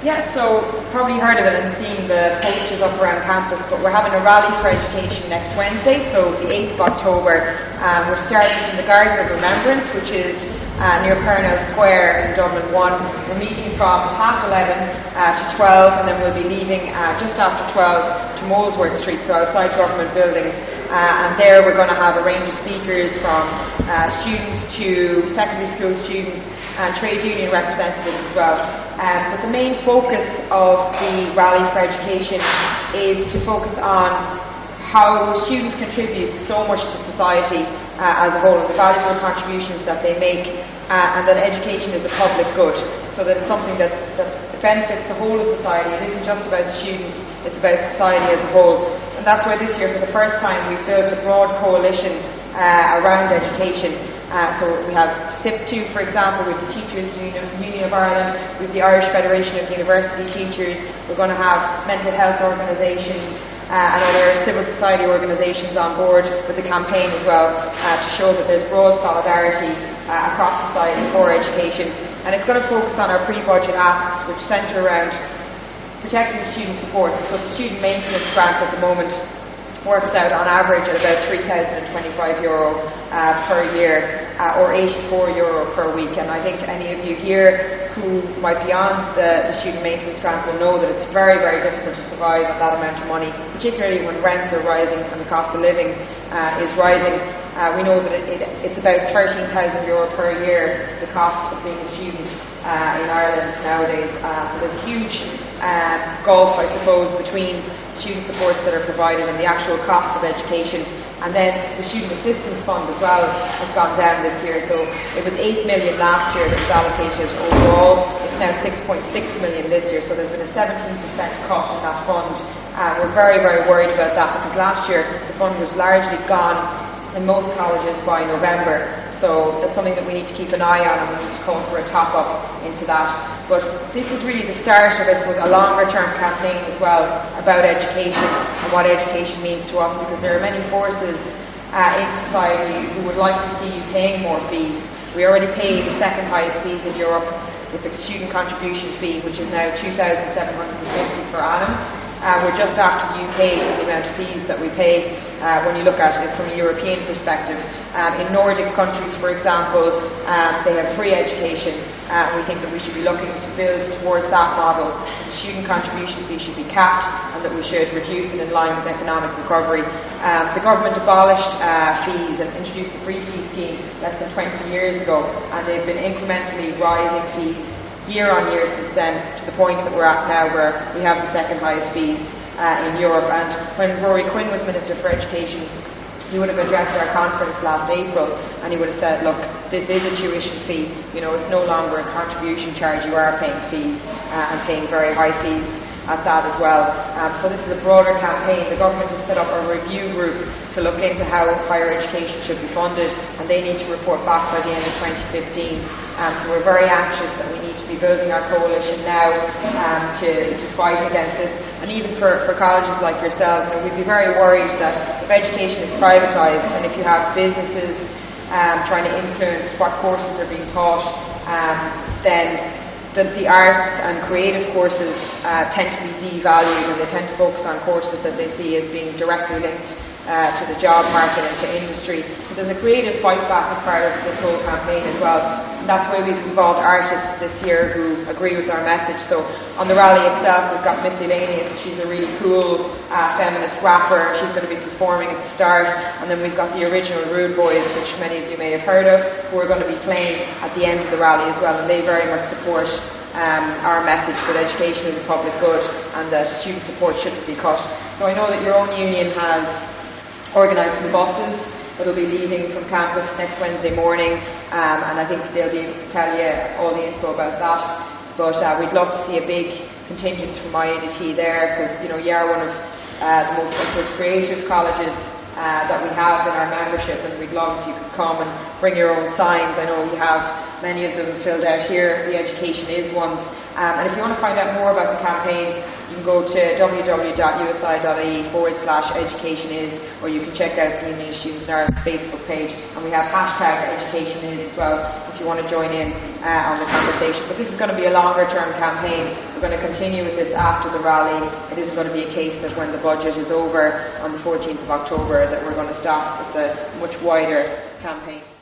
Yeah, so probably heard of it and seen the posters up around campus, but we're having a rally for education next Wednesday, so the 8th of October. We're starting from the Garden of Remembrance, which is near Purnell Square in Dublin 1. We're meeting from 11:30 to 12, and then we'll be leaving just after 12 to Molesworth Street, so outside government buildings. And there we're going to have a range of speakers from students to secondary school students and trade union representatives as well. But the main focus of the Rally for Education is to focus on how students contribute so much to society as a whole, and the valuable contributions that they make, and that education is a public good, so that it's something that benefits the whole of society. It isn't just about students, it's about society as a whole. And that's why this year, for the first time, we've built a broad coalition around education. So we have SIP2, for example, with the Teachers Union of Ireland, with the Irish Federation of University Teachers. We're going to have mental health organisations and other civil society organisations on board with the campaign as well, to show that there's broad solidarity across society for education. And it's going to focus on our pre-budget asks, which centre around protecting student support. So the student maintenance grant at the moment works out on average at about €3,025 per year, or €84 per week. And I think any of you here who might be on the student maintenance grant will know that it's very, very difficult to survive on that amount of money, particularly when rents are rising and the cost of living is rising. We know that it's about €13,000 per year, the cost of being a student in Ireland nowadays. So there's a huge gulf, I suppose, between student supports that are provided and the actual cost of education. And then the Student Assistance Fund as well has gone down this year. So it was €8 million last year that was allocated overall. It's now €6.6 million this year. So there's been a 17% cut in that fund. We're very, very worried about that, because last year the fund was largely gone in most colleges by November. So that's something that we need to keep an eye on, and we need to call for a top-up into that. But this is really the start of, I suppose, a longer-term campaign as well about education and what education means to us, because there are many forces in society who would like to see you paying more fees. We already pay the second highest fees in Europe with the student contribution fee, which is now €2,750 per annum. We're just after the UK in the amount of fees that we pay when you look at it from a European perspective. In Nordic countries, for example, they have free education. We think that we should be looking to build towards that model. The student contribution fee should be capped, and that we should reduce it in line with economic recovery. The government abolished fees and introduced the free fee scheme less than 20 years ago, and they've been incrementally rising fees year on year since then, to the point that we're at now where we have the second highest fees in Europe. And when Rory Quinn was Minister for Education, he would have addressed our conference last April, and he would have said, look, this is a tuition fee, it's no longer a contribution charge, you are paying fees, and paying very high fees at that as well. So this is a broader campaign. The government has set up a review group to look into how higher education should be funded, and they need to report back by the end of 2015. So we're very anxious that we need to be building our coalition now to fight against this. And even for colleges like yourselves, we'd be very worried that if education is privatised, and if you have businesses trying to influence what courses are being taught, then the arts and creative courses tend to be devalued, and they tend to focus on courses that they see as being directly linked to the job market and to industry. So there's a creative fight back as part of this whole campaign as well. And that's why we've involved artists this year who agree with our message. So on the rally itself, we've got Miscellaneous. She's a really cool feminist rapper. She's going to be performing at the start. And then we've got the original Rude Boys, which many of you may have heard of, who are going to be playing at the end of the rally as well. And they very much support our message that education is a public good and that student support shouldn't be cut. So I know that your own union has organised some buses that will be leaving from campus next Wednesday morning, and I think they'll be able to tell you all the info about that. But we'd love to see a big contingent from IADT there, because you are one of the most, creative colleges that we have in our membership, and we'd love if you could come and bring your own signs. I know we have many of them filled out here. The Education Is ones. And if you want to find out more about the campaign, you can go to www.usi.ie/educationis, or you can check out the Union of Students in Ireland's Facebook page, and we have #EducationIs as well if you want to join in on the conversation. But this is going to be a longer term campaign. going to continue with this after the rally. It isn't going to be a case that when the budget is over on the 14th of October that we're going to stop. It's a much wider campaign.